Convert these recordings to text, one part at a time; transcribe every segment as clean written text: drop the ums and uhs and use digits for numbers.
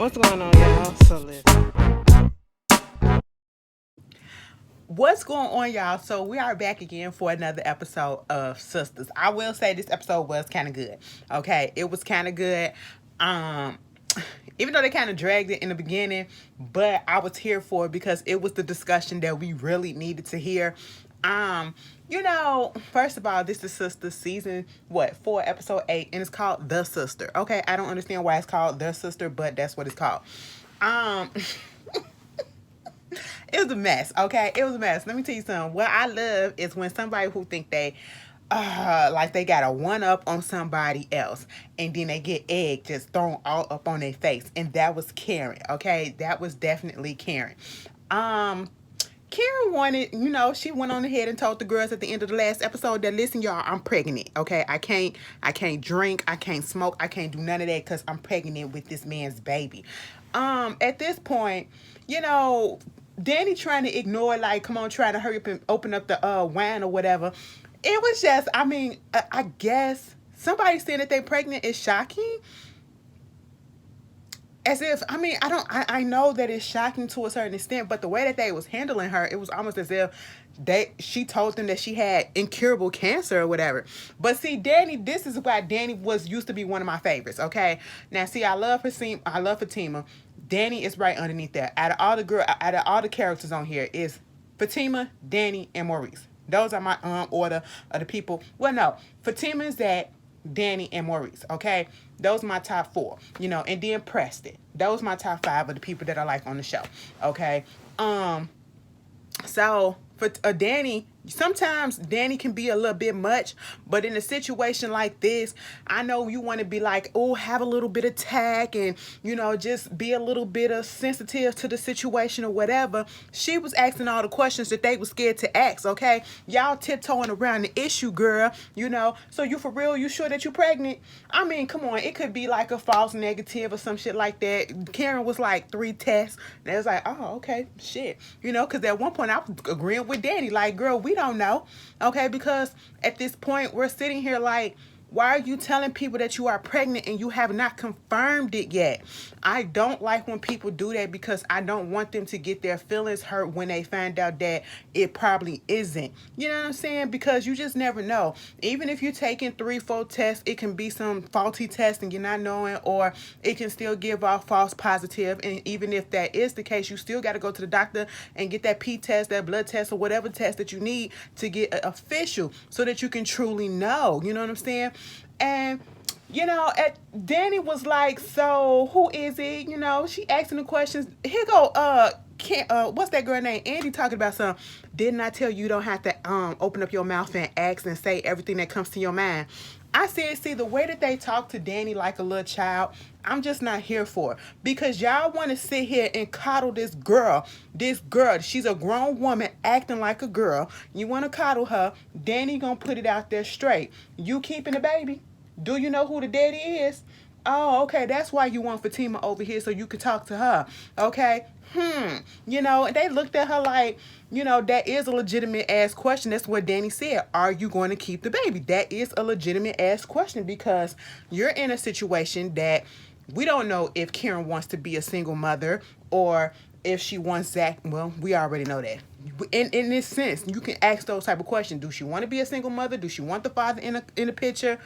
What's going on, y'all? So listen. What's going on, y'all? So we are back again for another episode of Sistas. I will say this episode was kind of good. Okay, it was kind of good. Um, Even though they kind of dragged it in the beginning, but I was here for it because it was the discussion that we really needed to hear. First of all, this is Sister season what 4, episode 8, and it's called The Sister. Okay, I don't understand why it's called The Sister, but that's what it's called. Um, it was a mess. Okay, it was a mess. Let me tell you something. What I love is when somebody who think they like they got a one up on somebody else, and then they get egg just thrown all up on their face, and that was Karen. Okay, that was definitely Karen. um Karen wanted, she went on ahead and told the girls at the end of the last episode that, listen, y'all, I'm pregnant. Okay, I can't drink, I can't smoke, I can't do none of that because I'm pregnant with this man's baby. At this point, you know, Danny trying to ignore, like, come on, trying to hurry up and open up the wine or whatever. It was just, I guess somebody saying that they pregnant is shocking, as if, I know that it's shocking to a certain extent, but the way that they was handling her, it was almost as if she told them that she had incurable cancer or whatever. But see, Danny, this is why Danny was used to be one of my favorites. Okay, now see, I love Fatima. Danny is right underneath that. Out of all the characters on here, is Fatima, Danny, and Maurice. Those are my order of the people. Well, no, Fatima is that, Danny, and Maurice. Okay, those are my top 4. And then Preston. Those are my top 5 of the people that I like on the show. Okay, so for Danny, sometimes Danny can be a little bit much, but in a situation like this, I know you want to be like, oh, have a little bit of tact and, just be a little bit of sensitive to the situation or whatever. She was asking all the questions that they were scared to ask, okay? Y'all tiptoeing around the issue, girl, So you for real? You sure that you pregnant? I mean, come on. It could be like a false negative or some shit like that. Karen was like 3 tests. And it was like, oh, okay, shit. Because at one point I was agreeing with Danny, like, girl, we don't know. Okay, because at this point we're sitting here like, why are you telling people that you are pregnant and you have not confirmed it yet? I don't like when people do that because I don't want them to get their feelings hurt when they find out that it probably isn't. You know what I'm saying? Because you just never know. Even if you're taking 3, 4 tests, it can be some faulty test and you're not knowing, or it can still give off false positive. And even if that is the case, you still got to go to the doctor and get that P test, that blood test, or whatever test that you need to get official so that you can truly know. You know what I'm saying? And Danny was like, so who is it? She asking the questions. Here go what's that girl name? Andi talking about some. Didn't I tell you don't have to open up your mouth and ask and say everything that comes to your mind? I said, see, the way that they talk to Danny like a little child, I'm just not here for it. Because y'all want to sit here and coddle this girl. This girl, she's a grown woman acting like a girl. You want to coddle her. Danny gonna put it out there straight. You keeping the baby? Do you know who the daddy is? Oh, okay. That's why you want Fatima over here so you can talk to her. Okay. And they looked at her like, that is a legitimate ass question. That's what Danny said. Are you going to keep the baby? That is a legitimate ass question because you're in a situation that we don't know if Karen wants to be a single mother or if she wants Zach. Well, we already know that. In this sense, you can ask those type of questions. Do she want to be a single mother? Do she want the father in the picture?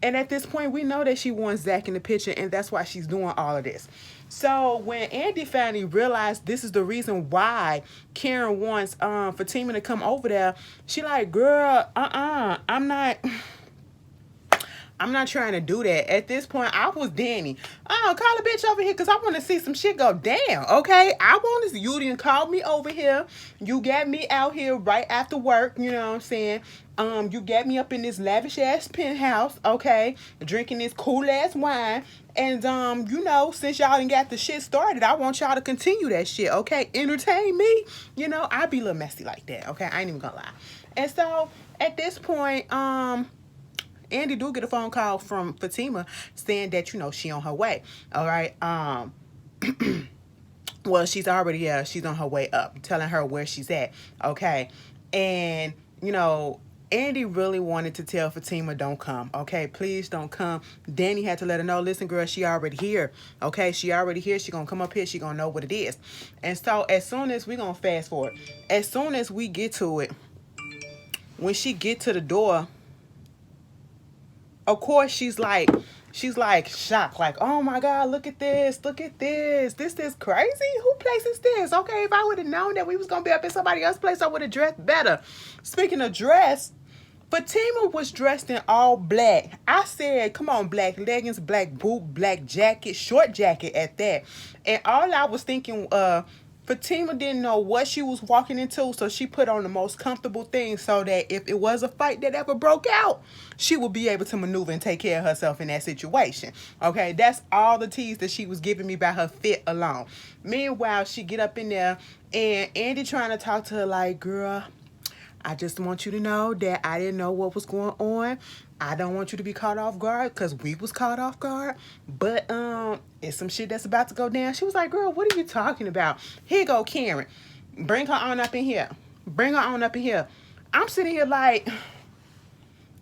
And at this point, we know that she wants Zach in the picture, and that's why she's doing all of this. So when Andi finally realized this is the reason why Karen wants Fatima to come over there, she like, girl, I'm not trying to do that. At this point, I was Danny. Oh, call a bitch over here because I want to see some shit go down, okay? I want to, you didn't call me over here. You got me out here right after work, you know what I'm saying? You got me up in this lavish ass penthouse, okay? Drinking this cool ass wine. And, since y'all done got the shit started, I want y'all to continue that shit, okay? Entertain me. I be a little messy like that, okay? I ain't even gonna lie. And so, at this point, Andi do get a phone call from Fatima saying that, she on her way. All right. Well, she's already, she's on her way up, telling her where she's at. Okay. And, Andi really wanted to tell Fatima, don't come, okay? Please don't come. Danny had to let her know, listen, girl, she already here, okay? She already here. She gonna come up here. She gonna know what it is. And so as soon as we gonna fast forward, as soon as we get to it, when she get to the door, of course she's like shocked, like, oh my god, look at this, this is crazy. Who places this? Okay, if I would have known that we was gonna be up in somebody else's place, I would have dressed better. Speaking of dress, Fatima was dressed in all black. I said, come on, black leggings, black boot, black jacket, short jacket at that. And all I was thinking, Fatima didn't know what she was walking into, so she put on the most comfortable thing so that if it was a fight that ever broke out, she would be able to maneuver and take care of herself in that situation. Okay, that's all the tease that she was giving me by her fit alone. Meanwhile, she get up in there and Andi trying to talk to her like, girl, I just want you to know that I didn't know what was going on. I don't want you to be caught off guard because we was caught off guard. But it's some shit that's about to go down. She was like, girl, what are you talking about? Here go Karen. Bring her on up in here. Bring her on up in here. I'm sitting here like,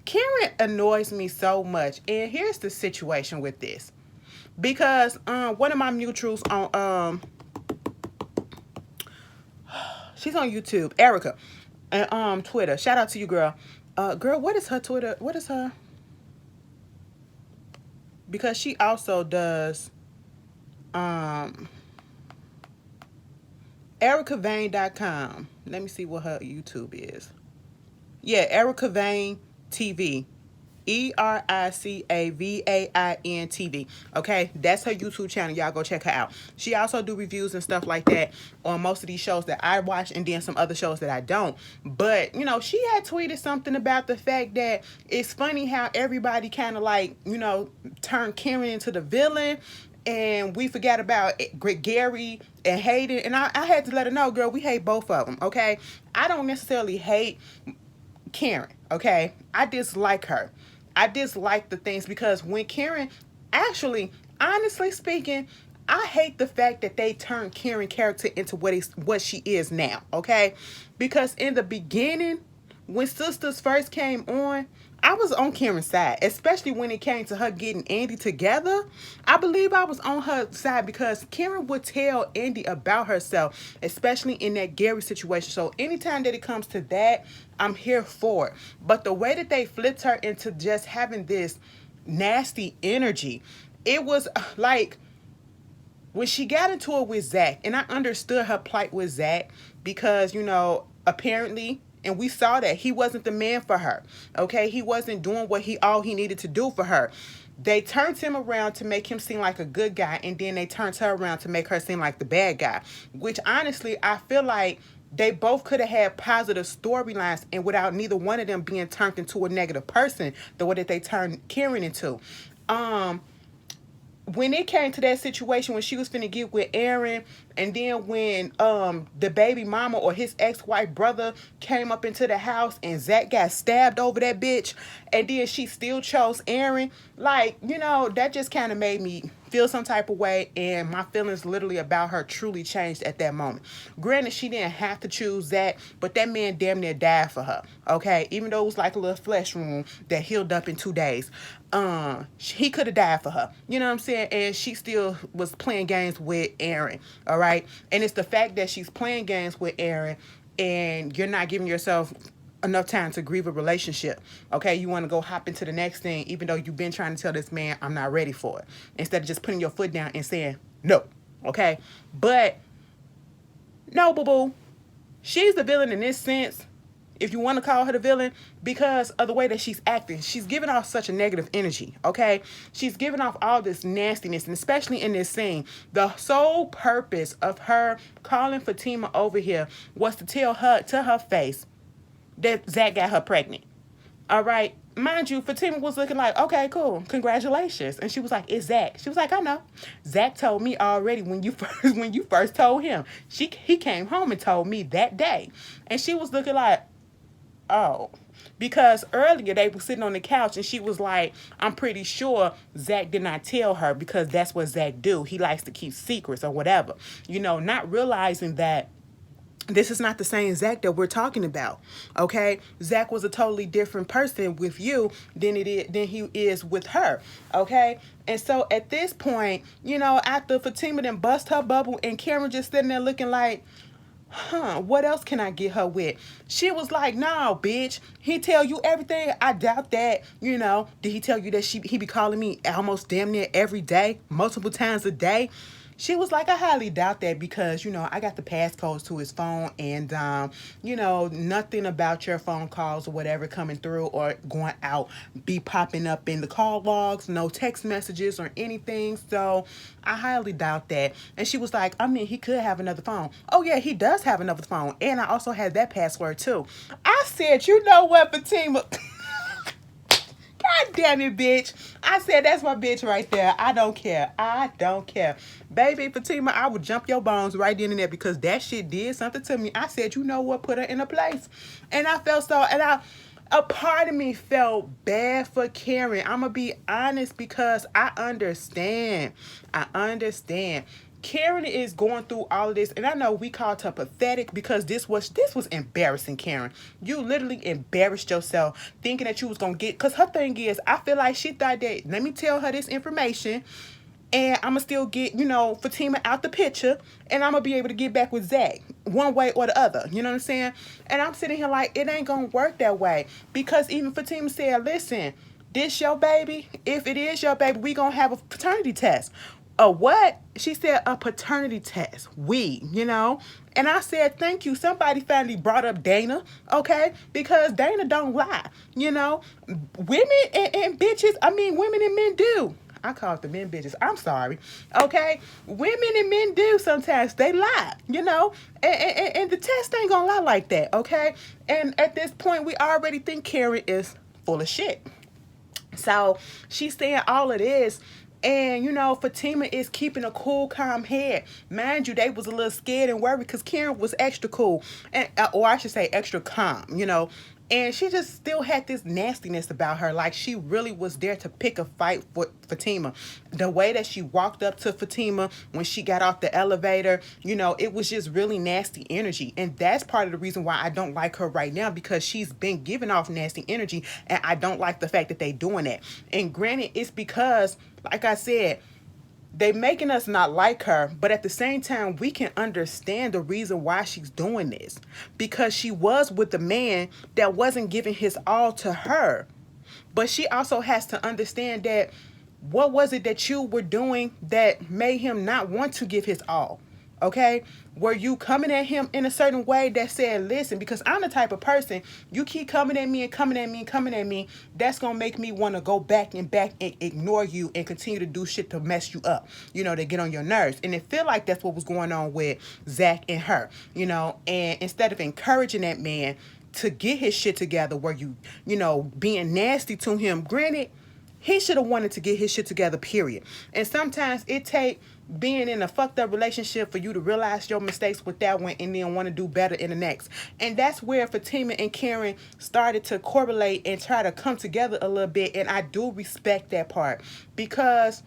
Karen annoys me so much. And here's the situation with this. Because one of my mutuals on she's on YouTube, Erica. And Twitter. Shout out to you, girl. Girl, what is her Twitter? What is her? Because she also does ericavane.com. Let me see what her YouTube is. Yeah, Erica Vane TV. ERICAVAIN TV. Okay, that's her YouTube channel. Y'all go check her out. She also do reviews and stuff like that on most of these shows that I watch and then some other shows that I don't. But you know, she had tweeted something about the fact that it's funny how everybody kind of like, you know, turned Karen into the villain and we forgot about Gary and Hayden. And I had to let her know, girl, we hate both of them. Okay, I don't necessarily hate Karen. Okay, I dislike her. I dislike the things because when Karen, actually, honestly speaking, I hate the fact that they turned Karen character into what she is now, okay? Because in the beginning, when Sistas first came on, I was on Karen's side, especially when it came to her getting Andi together. I believe I was on her side because Karen would tell Andi about herself, especially in that Gary situation. So anytime that it comes to that, I'm here for it. But the way that they flipped her into just having this nasty energy, it was like when she got into it with Zach, and I understood her plight with Zach because, you know, apparently, and we saw that he wasn't the man for her. Okay, he wasn't doing all he needed to do for her. They turned him around to make him seem like a good guy, and then they turned her around to make her seem like the bad guy. Which honestly, I feel like they both could have had positive storylines, and without neither one of them being turned into a negative person, the way that they turned Karen into. When it came to that situation when she was finna get with Aaron, and then when the baby mama or his ex-wife brother came up into the house and Zach got stabbed over that bitch, and then she still chose Aaron, like, you know, that just kind of made me feel some type of way, and my feelings literally about her truly changed at that moment. Granted, she didn't have to choose Zach, but that man damn near died for her, okay? Even though it was like a little flesh wound that healed up in 2 days. He could have died for her. You know what I'm saying? And she still was playing games with Aaron. All right. And it's the fact that she's playing games with Aaron and you're not giving yourself enough time to grieve a relationship. Okay. You want to go hop into the next thing, even though you've been trying to tell this man, I'm not ready for it. Instead of just putting your foot down and saying no. Okay. But no, boo boo. She's the villain in this sense, if you want to call her the villain, because of the way that she's acting. She's giving off such a negative energy, okay? She's giving off all this nastiness, and especially in this scene, the sole purpose of her calling Fatima over here was to tell her to her face that Zach got her pregnant. All right? Mind you, Fatima was looking like, okay, cool, congratulations. And she was like, it's Zach. She was like, I know. Zach told me already when you first told him. He came home and told me that day. And she was looking like, oh, because earlier they were sitting on the couch and she was like, I'm pretty sure Zach did not tell her because that's what Zach do. He likes to keep secrets or whatever. You know, not realizing that This is not the same Zach that we're talking about. Okay, Zach was a totally different person with you than he is with her. Okay, and so at this point, after Fatima then bust her bubble and Karen just sitting there looking like, what else can I get her with? She was like, no, bitch. He tell you everything. I doubt that. Did he tell you that he be calling me almost damn near every day, multiple times a day? She was like, I highly doubt that because, I got the passcodes to his phone and, nothing about your phone calls or whatever coming through or going out be popping up in the call logs, no text messages or anything. So I highly doubt that. And she was like, I mean, he could have another phone. Oh, yeah, he does have another phone. And I also had that password too. I said, you know what, Fatima? God damn it, bitch. I said, that's my bitch right there. I don't care. I don't care. Baby, Fatima, I would jump your bones right then and there because that shit did something to me. I said, you know what? Put her in a place. And I felt so, a part of me felt bad for Karen. I'm going to be honest because I understand. I understand. Karen is going through all of this, and I know we called her pathetic because this was embarrassing, Karen. You literally embarrassed yourself thinking that you was gonna get. Cause her thing is, I feel like she thought that let me tell her this information, and I'ma still get Fatima out the picture, and I'ma be able to get back with Zach one way or the other. You know what I'm saying? And I'm sitting here like it ain't gonna work that way because even Fatima said, listen. This your baby? If it is your baby, we gonna have a paternity test. A what? She said a paternity test. And I said, thank you. Somebody finally brought up Dana, okay? Because Dana don't lie, Women and bitches, I mean, women and men do. I call it the men bitches. I'm sorry. Okay? Women and men do sometimes. They lie, And the test ain't gonna lie like that, okay? And at this point, we already think Karen is full of shit. So she's saying all of this. And, Fatima is keeping a cool, calm head. Mind you, they was a little scared and worried because Karen was extra cool. And, or I should say extra calm. And she just still had this nastiness about her. Like she really was there to pick a fight for Fatima. The way that she walked up to Fatima when she got off the elevator, it was just really nasty energy. And that's part of the reason why I don't like her right now because she's been giving off nasty energy. And I don't like the fact that they doing that. And granted, it's because, like I said, they making us not like her, but at the same time, we can understand the reason why she's doing this. Because she was with the man that wasn't giving his all to her. But she also has to understand that what was it that you were doing that made him not want to give his all? Okay? Were you coming at him in a certain way that said, listen, because I'm the type of person, you keep coming at me and coming at me and coming at me, that's going to make me want to go back and ignore you and continue to do shit to mess you up, to get on your nerves. And it feel like that's what was going on with Zach and her, and instead of encouraging that man to get his shit together where being nasty to him, granted, he should have wanted to get his shit together, period. And sometimes it take being in a fucked up relationship for you to realize your mistakes with that one and then want to do better in the next. And that's where Fatima and Karen started to correlate and try to come together a little bit. And I do respect that part because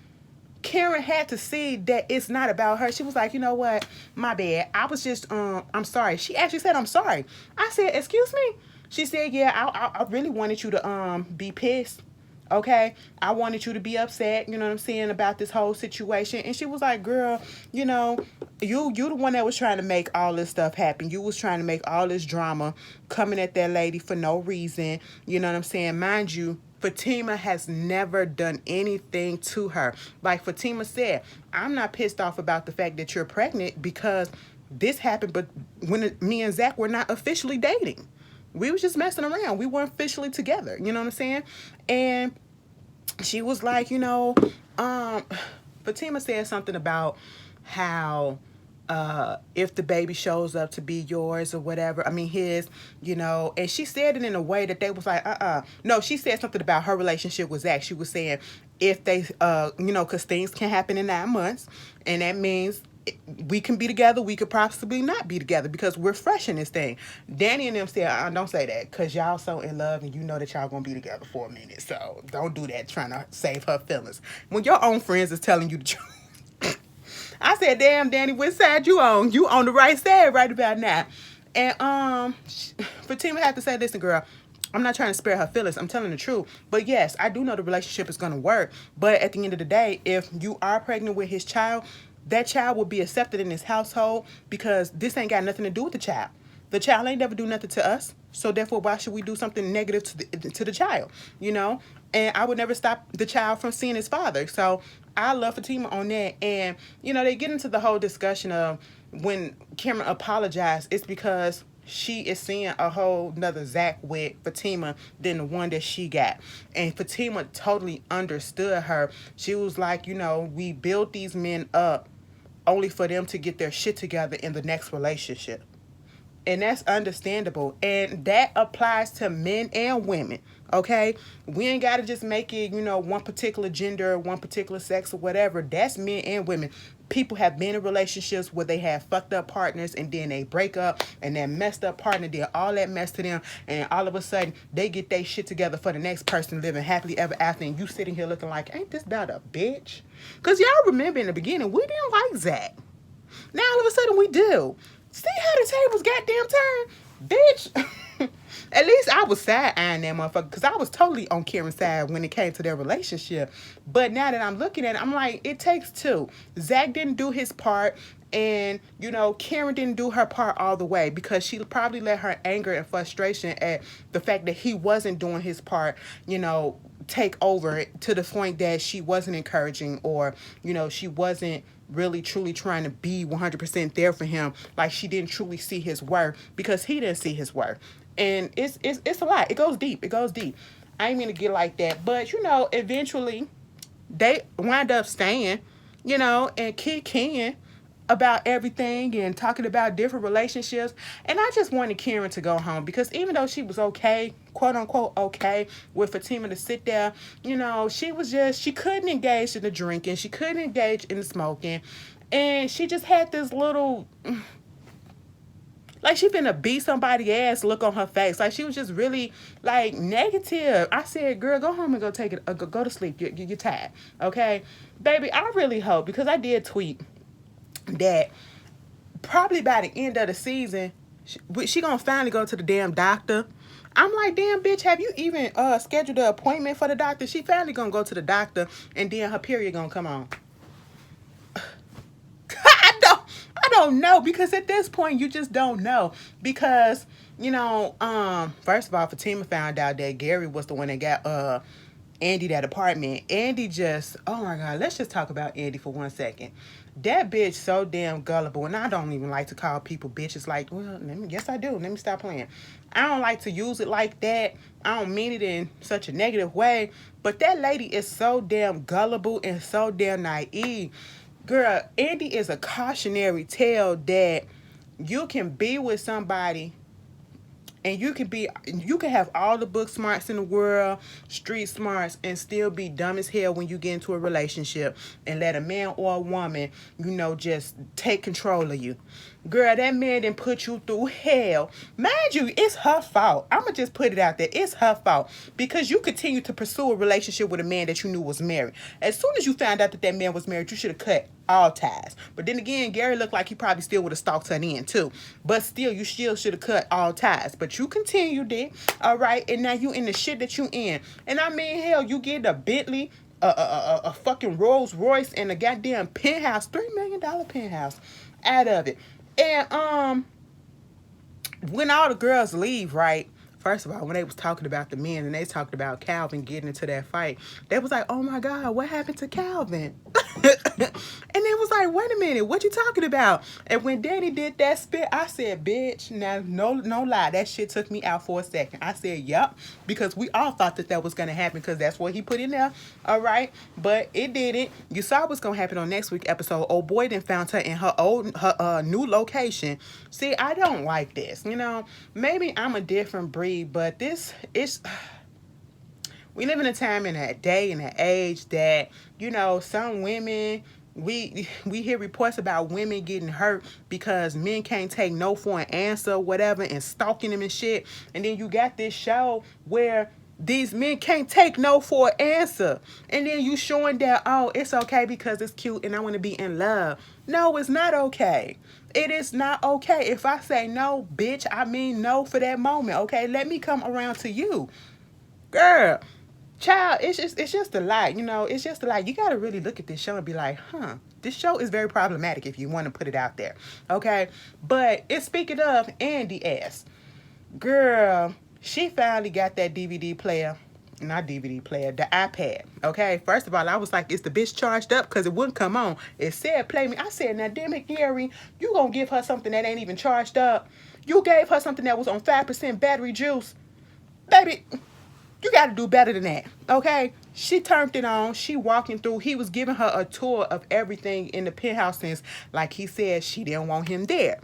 Karen had to see that it's not about her. She was like, you know what? My bad. I was just, I'm sorry. She actually said, I'm sorry. I said, excuse me? She said, yeah, I really wanted you to be pissed. Okay, I wanted you to be upset, you know what I'm saying, about this whole situation. And she was like, girl, you the one that was trying to make all this stuff happen. You was trying to make all this drama coming at that lady for no reason. You know what I'm saying? Mind you, Fatima has never done anything to her. Like Fatima said, I'm not pissed off about the fact that you're pregnant because this happened, but when me and Zach were not officially dating. We was just messing around. We weren't officially together. You know what I'm saying? And she was like, Fatima said something about how if the baby shows up to be yours or whatever, I mean his, and she said it in a way that they was like, No, she said something about her relationship with Zach. She was saying if they, because things can happen in 9 months, and that means we can be together, we could possibly not be together because we're fresh in this thing. Danny and them said, don't say that because y'all so in love and you know that y'all gonna be together for a minute. So don't do that trying to save her feelings. When your own friends is telling you the truth. I said, damn, Danny, which side you on? You on the right side right about now. And Fatima had to say, listen, girl, I'm not trying to spare her feelings. I'm telling the truth. But yes, I do know the relationship is gonna work. But at the end of the day, if you are pregnant with his child, that child will be accepted in his household because this ain't got nothing to do with the child. The child ain't never do nothing to us. So therefore, why should we do something negative to the child? You know? And I would never stop the child from seeing his father. So I love Fatima on that. And, you know, they get into the whole discussion of when Cameron apologized, it's because she is seeing a whole nother Zach with Fatima than the one that she got. And Fatima totally understood her. She was like, you know, we build these men up only for them to get their shit together in the next relationship. And that's understandable. And that applies to men and women. Okay? We ain't got to just make it, you know, one particular gender, one particular sex or whatever. That's men and women. People have been in relationships where they have fucked up partners and then they break up and that messed up partner did all that mess to them and all of a sudden they get their shit together for the next person living happily ever after and you sitting here looking like, ain't this about a bitch? Because y'all remember in the beginning, we didn't like Zach. Now all of a sudden we do. See how the tables goddamn turn? Bitch. At least I was side-eyeing that motherfucker because I was totally on Karen's side when it came to their relationship. But now that I'm looking at it, I'm like, it takes two. Zach didn't do his part and, you know, Karen didn't do her part all the way because she probably let her anger and frustration at the fact that he wasn't doing his part, you know, take over to the point that she wasn't encouraging or, you know, she wasn't really truly trying to be 100% there for him, like she didn't truly see his worth because he didn't see his worth. And it's a lot. It goes deep. It goes deep. I ain't mean to get like that, but you know, eventually they wind up staying, you know, and kicking about everything and talking about different relationships. And I just wanted Karen to go home because even though she was okay, quote unquote okay, with Fatima to sit there, you know, she couldn't engage in the drinking, she couldn't engage in the smoking, and she just had this little like she finna beat somebody ass look on her face. Like she was just really like negative. I said, girl, go home and go take it. Go to sleep. You're tired. Okay, baby. I really hope because I did tweet that probably by the end of the season, she gonna finally go to the damn doctor. I'm like, damn, bitch, have you even scheduled an appointment for the doctor? She finally gonna go to the doctor, and then her period gonna come on. I don't know because at this point you just don't know because you know first of all Fatima found out that Gary was the one that got Andi that apartment. Andi just, oh my god, let's just talk about Andi for 1 second. That bitch so damn gullible, and I don't even like to call people bitches. Like, well, yes I do. Let me stop playing. I don't like to use it like that. I don't mean it in such a negative way, but that lady is so damn gullible and so damn naive. Girl, Andi is a cautionary tale that you can be with somebody and you can have all the book smarts in the world, street smarts, and still be dumb as hell when you get into a relationship and let a man or a woman, you know, just take control of you. Girl, that man didn't put you through hell. Mind you, it's her fault. I'ma just put it out there. It's her fault. Because you continue to pursue a relationship with a man that you knew was married. As soon as you found out that that man was married, you should have cut all ties. But then again, Gary looked like he probably still would have stalked her in too. But still, you still should have cut all ties. But you continued it, all right? And now you in the shit that you in. And I mean, hell, you get a Bentley, a fucking Rolls Royce, and a goddamn penthouse, $3 million penthouse out of it. And when all the girls leave, right? First of all, when they was talking about the men and they talked about Calvin getting into that fight, they was like, oh my God, what happened to Calvin? And they was like, wait a minute, what you talking about? And when Danny did that spit, I said, bitch, now no lie, that shit took me out for a second. I said, yep, because we all thought that was going to happen because that's what he put in there, all right? But it didn't. You saw what's going to happen on next week's episode. Old boy then found her in her new location. See, I don't like this, you know? Maybe I'm a different breed, but this is... We live in a time in a day and an age that, you know, some women, we hear reports about women getting hurt because men can't take no for an answer, whatever, and stalking them and shit. And then you got this show where These men can't take no for an answer. And then you showing that, oh, it's okay because it's cute and I want to be in love. No, it's not okay. It is not okay. If I say no, bitch, I mean no for that moment. Okay, let me come around to you, girl. Child, it's just a lot. It's just a lot. You gotta really look at this show and be like, huh, this show is very problematic if you want to put it out there. Okay, but it's speaking of Andy ass. Girl, she finally got that DVD player. Not DVD player, the iPad. Okay, first of all, I was like, is the bitch charged up? Because it wouldn't come on. It said play me. I said, now damn it, Gary, you gonna give her something that ain't even charged up? You gave her something that was on 5% battery juice. Baby, you got to do better than that. Okay, she turned it on. She walking through. He was giving her a tour of everything in the penthouse since, like he said, she didn't want him there.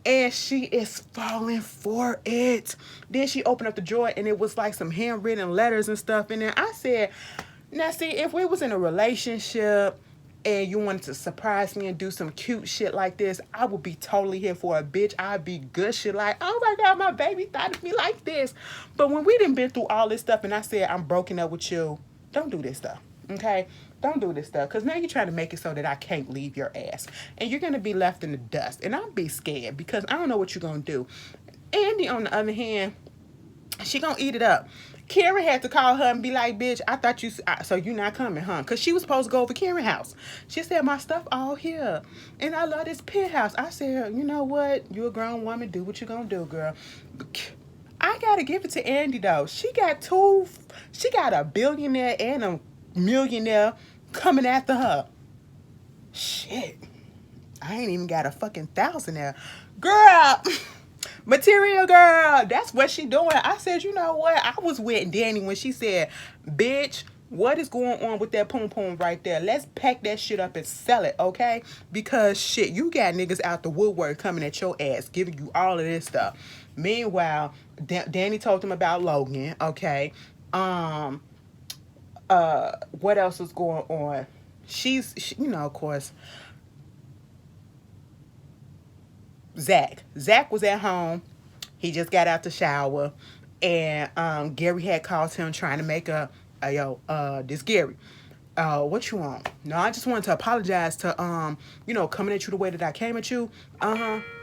And she is falling for it. Then she opened up the drawer and it was like some handwritten letters and stuff in there. I said, now see, if we was in a relationship and you wanted to surprise me and do some cute shit like this, I would be totally here for a bitch. I'd be good shit like, oh my God, my baby thought of me like this. But when we done been through all this stuff and I said, I'm broken up with you, don't do this stuff, okay? Don't do this stuff, because now you're trying to make it so that I can't leave your ass. And you're going to be left in the dust. And I'll be scared because I don't know what you're going to do. Andi, on the other hand, she going to eat it up. Karen had to call her and be like, bitch, I thought you, so you not coming, huh? Because she was supposed to go over Karen's house. She said, my stuff all here. And I love this penthouse. I said, you know what? You a grown woman. Do what you going to do, girl. I got to give it to Andi, though. She got a billionaire and a millionaire coming after her. Shit. I ain't even got a fucking thousandaire. Girl. Material girl, that's what she doing. I said, you know what? I was with Danny when she said, bitch, what is going on with that poom poom right there? Let's pack that shit up and sell it, okay? Because shit, you got niggas out the woodwork coming at your ass, giving you all of this stuff. Meanwhile, Danny told him about Logan, okay? What else is going on? Of course, Zach was at home. He just got out the shower, and Gary had called him trying to make this Gary. What you want? No, I just wanted to apologize to coming at you the way that I came at you.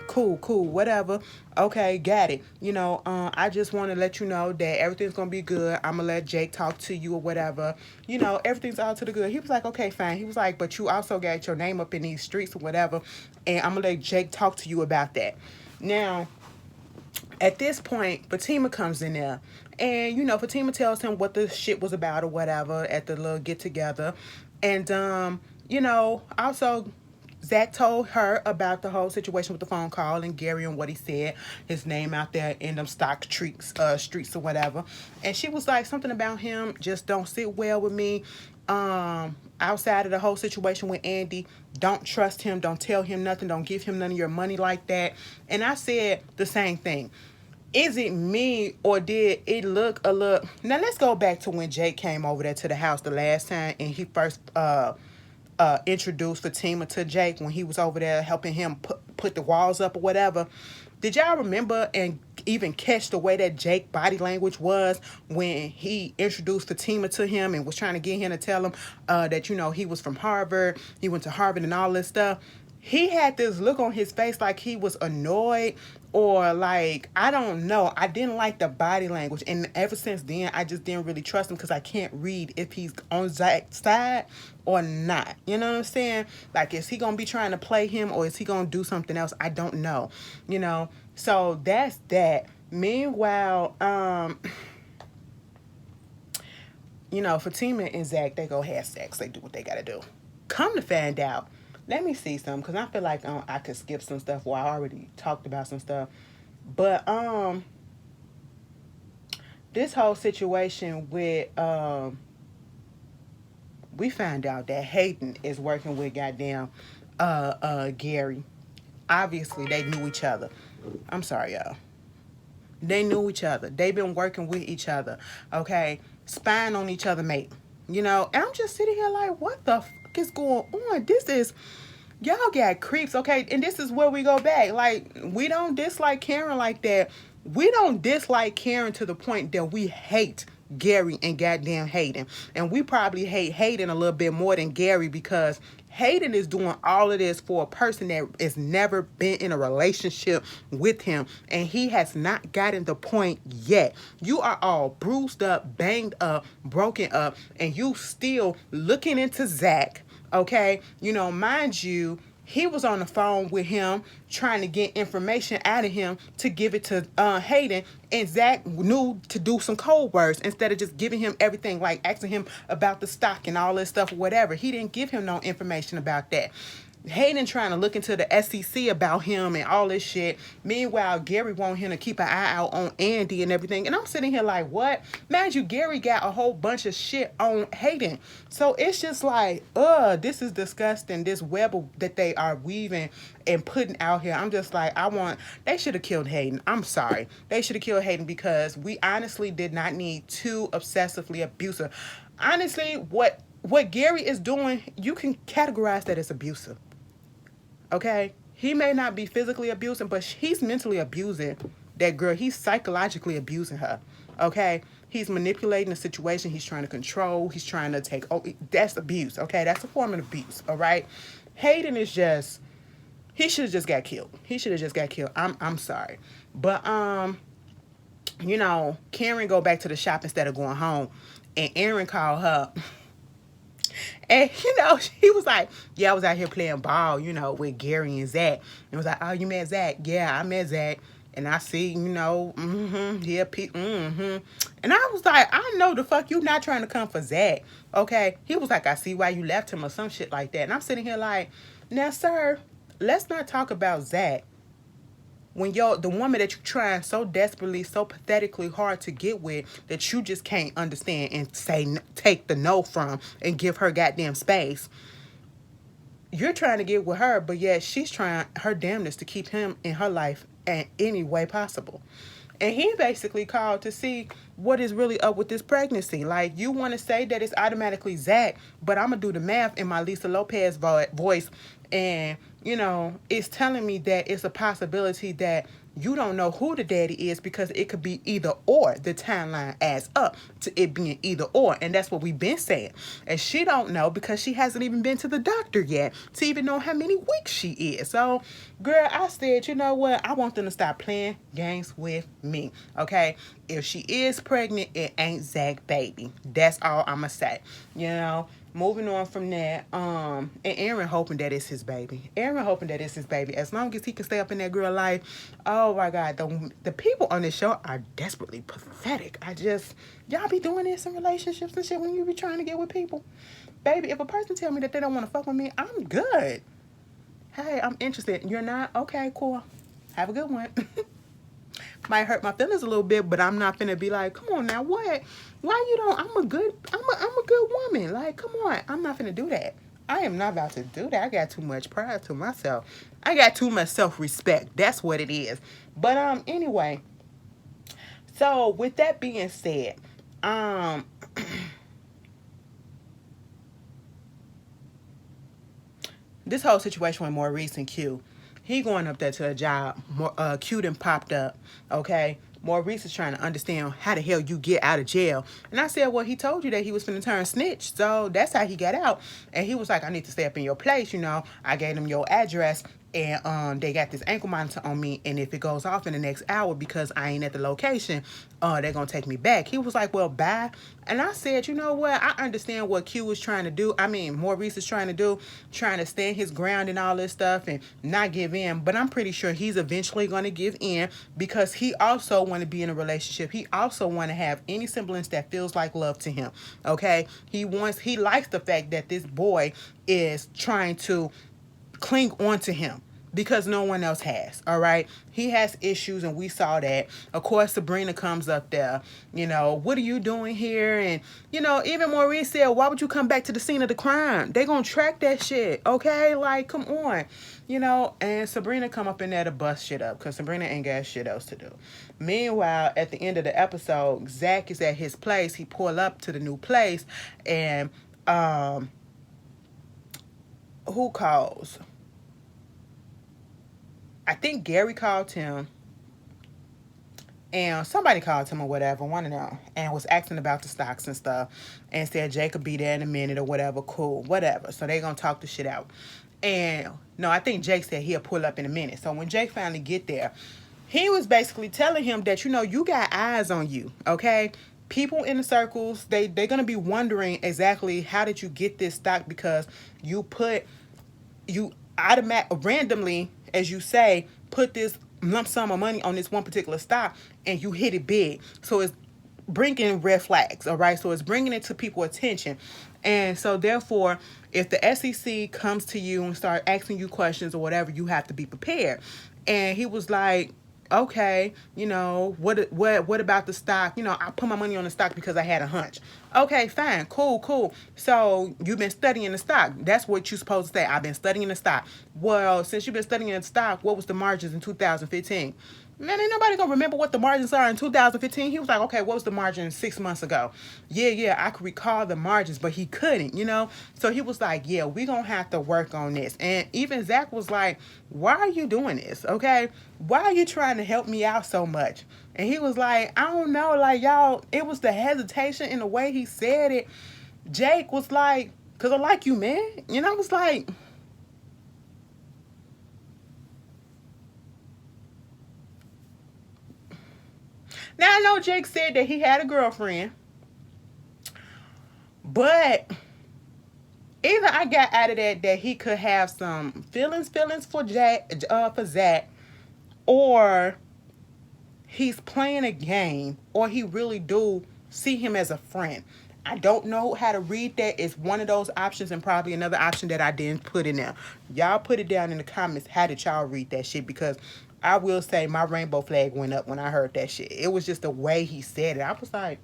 Cool, whatever. Okay, got it. I just want to let you know that everything's gonna be good. I'm gonna let Jake talk to you or whatever. Everything's all to the good. He was like, okay, fine. He was like, but you also got your name up in these streets or whatever, and I'm gonna let Jake talk to you about that. Now, at this point, Fatima comes in there, and Fatima tells him what the shit was about or whatever at the little get together, and also Zach told her about the whole situation with the phone call and Gary and what he said, his name out there in them stock streets or whatever. And she was like, something about him just don't sit well with me. Outside of the whole situation with Andi, don't trust him, don't tell him nothing, don't give him none of your money like that. And I said the same thing. Is it me or did it look a little... Now let's go back to when Jake came over there to the house the last time and he first introduced Fatima to Jake when he was over there helping him put the walls up or whatever. Did y'all remember and even catch the way that Jake body language was when he introduced Fatima to him and was trying to get him to tell him that he was from Harvard, he went to Harvard and all this stuff? He had this look on his face like he was annoyed or like, I don't know. I didn't like the body language. And ever since then, I just didn't really trust him because I can't read if he's on Zach's side or not. You know what I'm saying? Like, is he going to be trying to play him or is he going to do something else? I don't know. So that's that. Meanwhile, Fatima and Zach, they go have sex. They do what they got to do. Come to find out. Let me see some, because I feel like I could skip some stuff. Well, I already talked about some stuff. But this whole situation with we found out that Hayden is working with goddamn Gary. Obviously, they knew each other. I'm sorry, y'all. They knew each other. They've been working with each other. Okay? Spying on each other, mate. And I'm just sitting here like, what the fuck is going on? This is, y'all got creeps, okay? And this is where we go back. Like, we don't dislike Karen like that. We don't dislike Karen to the point that we hate Gary and goddamn Hayden. And we probably hate Hayden a little bit more than Gary because Hayden is doing all of this for a person that has never been in a relationship with him, and he has not gotten the point yet. You are all bruised up, banged up, broken up, and you still looking into Zach. Okay, mind you, he was on the phone with him trying to get information out of him to give it to Hayden, and Zach knew to do some code words instead of just giving him everything, like asking him about the stock and all this stuff or whatever. He didn't give him no information about that. Hayden trying to look into the SEC about him and all this shit. Meanwhile, Gary want him to keep an eye out on Andi and everything. And I'm sitting here like, what? Mind you, Gary got a whole bunch of shit on Hayden. So it's just like, this is disgusting. This web that they are weaving and putting out here. I'm just like, they should have killed Hayden. I'm sorry. They should have killed Hayden because we honestly did not need two obsessively abusive. Honestly, what Gary is doing, you can categorize that as abusive. Okay? He may not be physically abusing, but he's mentally abusing that girl. He's psychologically abusing her. Okay? He's manipulating the situation. He's trying to control. He's trying to take... Oh, that's abuse. Okay? That's a form of abuse. All right? Hayden is just... He should have just got killed. He should have just got killed. I'm sorry. But, Karen go back to the shop instead of going home. And Aaron called her... And, he was like, yeah, I was out here playing ball, with Gary and Zach. And was like, oh, you met Zach? Yeah, I met Zach. And I see, yeah, And I was like, I know the fuck you not trying to come for Zach, okay? He was like, I see why you left him or some shit like that. And I'm sitting here like, now, sir, let's not talk about Zach. When the woman that you're trying so desperately, so pathetically hard to get with that you just can't understand and take the no from and give her goddamn space. You're trying to get with her, but yet she's trying her damnedest to keep him in her life in any way possible. And he basically called to see what is really up with this pregnancy. Like, you want to say that it's automatically Zach, but I'm going to do the math in my Lisa Lopez voice. And, it's telling me that it's a possibility that you don't know who the daddy is because it could be either or. The timeline adds up to it being either or. And that's what we've been saying. And she don't know because she hasn't even been to the doctor yet to even know how many weeks she is. So, girl, I said, you know what? I want them to stop playing games with me. Okay? If she is pregnant, it ain't Zach baby. That's all I'm going to say. Moving on from that, and Aaron hoping that it's his baby. As long as he can stay up in that girl life. Oh my God, the people on this show are desperately pathetic. Y'all be doing this in relationships and shit when you be trying to get with people. Baby, if a person tell me that they don't want to fuck with me, I'm good. Hey, I'm interested. You're not? Okay, cool. Have a good one. Might hurt my feelings a little bit, but I'm not finna be like, come on now, what? Why you don't? I'm a good woman. Like, come on, I'm not finna do that. I am not about to do that. I got too much pride to myself. I got too much self-respect. That's what it is. But anyway. So with that being said, this whole situation with Maurice and Q. He going up there to a job. Q done popped up. Okay. Maurice is trying to understand how the hell you get out of jail. And I said, well, he told you that he was finna turn snitch. So that's how he got out. And he was like, I need to stay up in your place. I gave him your address. And they got this ankle monitor on me. And if it goes off in the next hour because I ain't at the location, they're going to take me back. He was like, well, bye. And I said, you know what? I understand what Q was trying to do. Maurice is trying to do, trying to stand his ground and all this stuff and not give in. But I'm pretty sure he's eventually going to give in because he also want to be in a relationship. He also want to have any semblance that feels like love to him. Okay? He likes the fact that this boy is trying to cling on to him because no one else has. All right, he has issues and we saw that. Of course, Sabrina comes up there, what are you doing here? And even Maurice said, why would you come back to the scene of the crime? They gonna track that shit. Okay, like, come on. And Sabrina come up in there to bust shit up because Sabrina ain't got shit else to do. Meanwhile, at the end of the episode, Zach is at his place. He pull up to the new place and who calls? I think Gary called him, And somebody called him or whatever, one of them, and was asking about the stocks and stuff, and said Jake could be there in a minute or whatever. Cool, whatever. So they gonna talk the shit out. And no, I think Jake said he'll pull up in a minute. So when Jake finally get there, he was basically telling him that, you got eyes on you, okay? People in the circles, they're gonna be wondering exactly how did you get this stock, because you automatic randomly, as you say, put this lump sum of money on this one particular stock, and you hit it big. So it's bringing red flags, all right? So it's bringing it to people's attention. And so therefore, if the SEC comes to you and start asking you questions or whatever, you have to be prepared. And he was like, okay, what about the stock? I put my money on the stock because I had a hunch. Okay, fine, cool. So you've been studying the stock. That's what you're supposed to say. I've been studying the stock. Well, since you've been studying the stock, what was the margins in 2015? Man, ain't nobody gonna remember what the margins are in 2015. He was like, okay, what was the margin 6 months ago? Yeah, I could recall the margins, but he couldn't. So he was like, yeah, we gonna have to work on this. And even Zach was like, why are you doing this? Okay, why are you trying to help me out so much? And he was like, I don't know, like, y'all, it was the hesitation in the way he said it. Jake was like, cause I like you, man. I was like, now I know Jake said that he had a girlfriend, but either I got out of that he could have some feelings for Zach, or he's playing a game, or he really do see him as a friend. I don't know how to read that. It's one of those options, and probably another option that I didn't put in there. Y'all put it down in the comments. How did y'all read that shit? Because I will say my rainbow flag went up when I heard that shit. It was just the way he said it. I was like,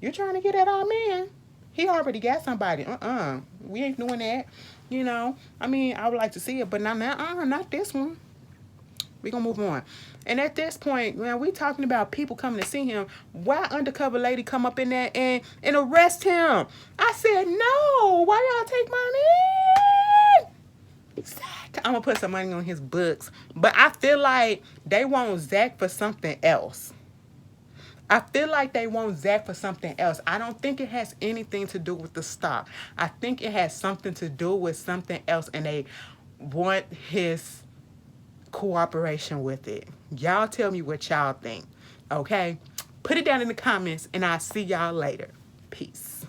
you trying to get at our man? He already got somebody. We ain't doing that. I mean, I would like to see it, but not this one. We gonna move on. And at this point, man, we talking about people coming to see him. Why undercover lady come up in there and arrest him? I said, no. Why y'all take my man? Zach. I'm gonna put some money on his books. But I feel like they want Zach for something else. I feel like they want Zach for something else. I don't think it has anything to do with the stock. I think it has something to do with something else, and they want his cooperation with it. Y'all tell me what y'all think, okay? Put it down in the comments, and I'll see y'all later. Peace.